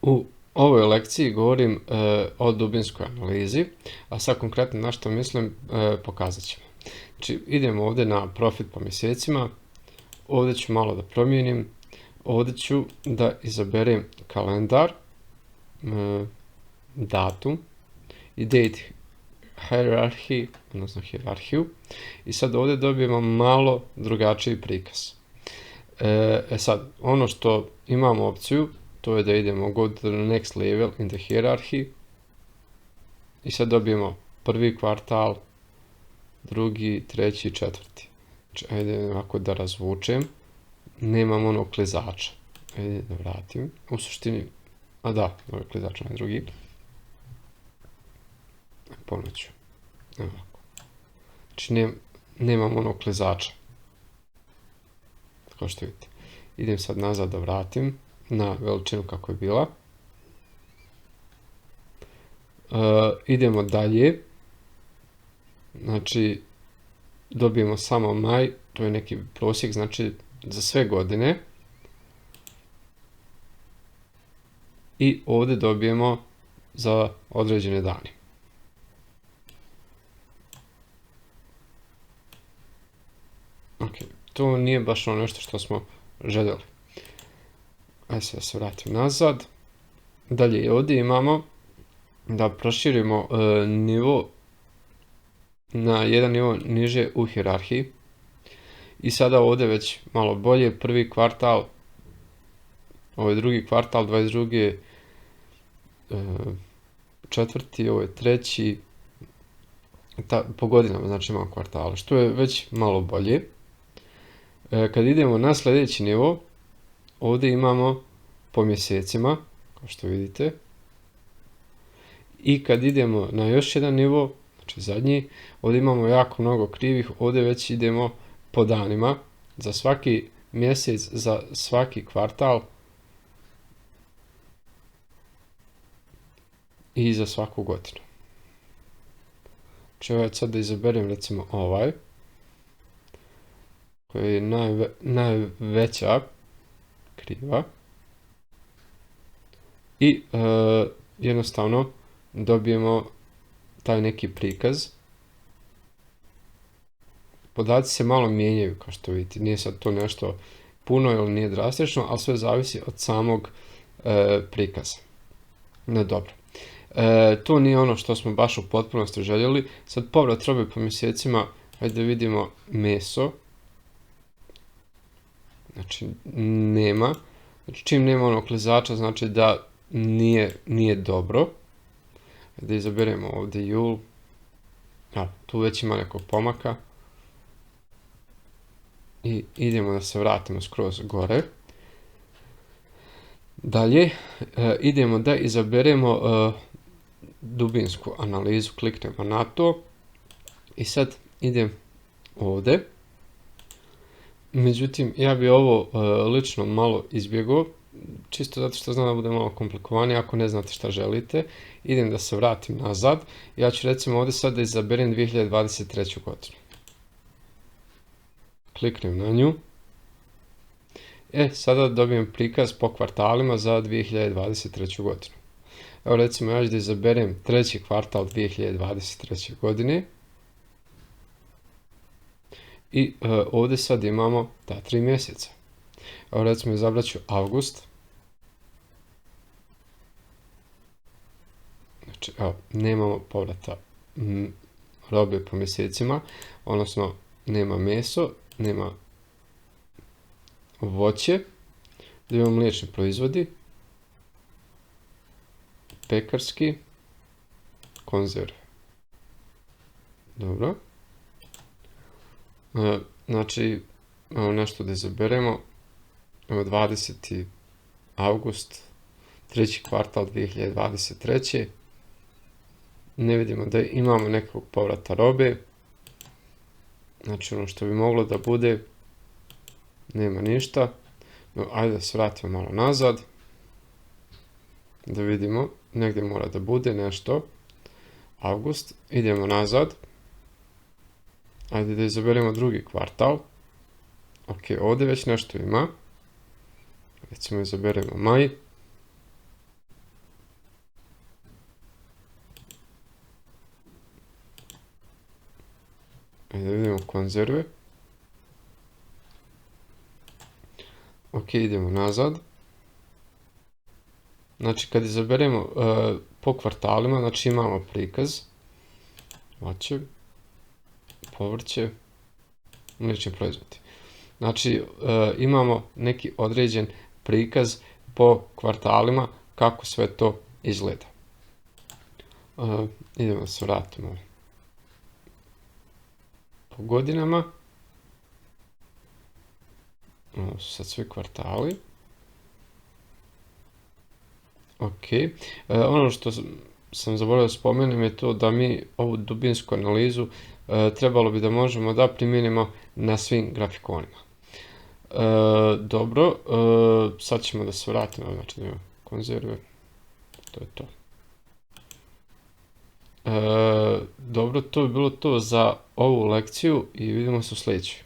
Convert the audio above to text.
U ovoj lekciji govorim o dubinskoj analizi, a sad konkretno na što mislim pokazat ćemo. Znači idemo ovdje na profit po mjesecima, ovdje ću malo da promijenim, ovdje ću da izaberem kalendar, datum i date hierarchy, odnosno hijerarhiju, i sad ovdje dobijemo malo drugačiji prikaz. Sad, ono što imamo opciju, to je da idemo go to the next level in the hierarchy i sad dobijemo prvi kvartal, drugi, treći, četvrti. Znači, ajde ovako da razvučem, nemam onog klizača. Ajde da vratim, u suštini, a da, ovaj klizač onaj drugi. Ponovit ću, ovako. Znači, nemam onog klizača. Kao što vidite. Idem sad nazad da vratim na veličinu kako je bila. Idemo dalje. Znači, dobijemo samo maj, to je neki prosjek, znači za sve godine. I ovdje dobijemo za određene dane. Ok, to nije baš ono nešto što smo željeli. Ajde sad da se vratim nazad. Dalje ovdje imamo da proširimo nivo na jedan nivo niže u hijerarhiji. I sada ovdje već malo bolje, prvi kvartal, ovo je drugi kvartal, 22. Četvrti, ovo je treći, po godinama znači imamo kvartale, što je već malo bolje. Kad idemo na sljedeći nivo, ovdje imamo po mjesecima, kao što vidite. I kad idemo na još jedan nivo, znači zadnji, ovdje imamo jako mnogo krivih, ovdje već idemo po danima, za svaki mjesec, za svaki kvartal i za svaku godinu. Znači sad da izaberem recimo ovaj, koji je najveća kriva i jednostavno dobijemo taj neki prikaz. Podaci se malo mijenjaju, kao što vidite, nije sad to nešto puno ili nije drastično, ali sve zavisi od samog prikaza. No dobro. To nije ono što smo baš u potpunosti željeli. Sad povrat robe po mjesecima, hajde da vidimo meso. Znači nema. Znači čim nema onog klizača znači da nije dobro. Da izaberemo ovdje jul. Tu već ima nekog pomaka. I idemo da se vratimo skroz gore. Dalje idemo da izaberemo dubinsku analizu, kliknemo na to. I sad idem ovdje. Međutim, ja bi ovo lično malo izbjegao, čisto zato što znam da bude malo komplikovanije ako ne znate šta želite. Idem da se vratim nazad. Ja ću recimo ovdje sad da izaberem 2023. godinu. Kliknem na nju. Sada dobijem prikaz po kvartalima za 2023. godinu. Evo recimo ja ću da izaberem treći kvartal 2023. godine. I ovdje sad imamo ta 3 mjeseca. Evo recimo izabrat ću avgust. Znači evo, nemamo povrata robe po mjesecima, odnosno nema meso, nema voće, da imamo mliječni proizvodi, pekarski, konzerve. Dobro. Znači, nešto da izaberemo, 20. avgust, treći kvartal 2023. Ne vidimo da imamo nekog povrata robe, znači ono što bi moglo da bude, nema ništa. No, ajde da se vratimo malo nazad, da vidimo, negdje mora da bude nešto, avgust, idemo nazad. Ajde da izaberemo drugi kvartal. Ok, ovdje već nešto ima. Recimo izaberemo maj. Ajde da vidimo konzerve. Ok, idemo nazad. Znači kad izaberemo po kvartalima, znači imamo prikaz, voće, povrće, mliječni proizvodi. Znači imamo neki određen prikaz po kvartalima kako sve to izgleda. Idemo da se vratimo po godinama. Ovo su sad svi kvartali. Ok. Ono što sam zaboravio da spomenem je to da mi ovu dubinsku analizu trebalo bi da možemo da primijenimo na svim grafikonima. Dobro, sad ćemo da se vratimo, znači da imamo konzerve, to je to. Dobro, to bi bilo to za ovu lekciju i vidimo se u sljedećoj.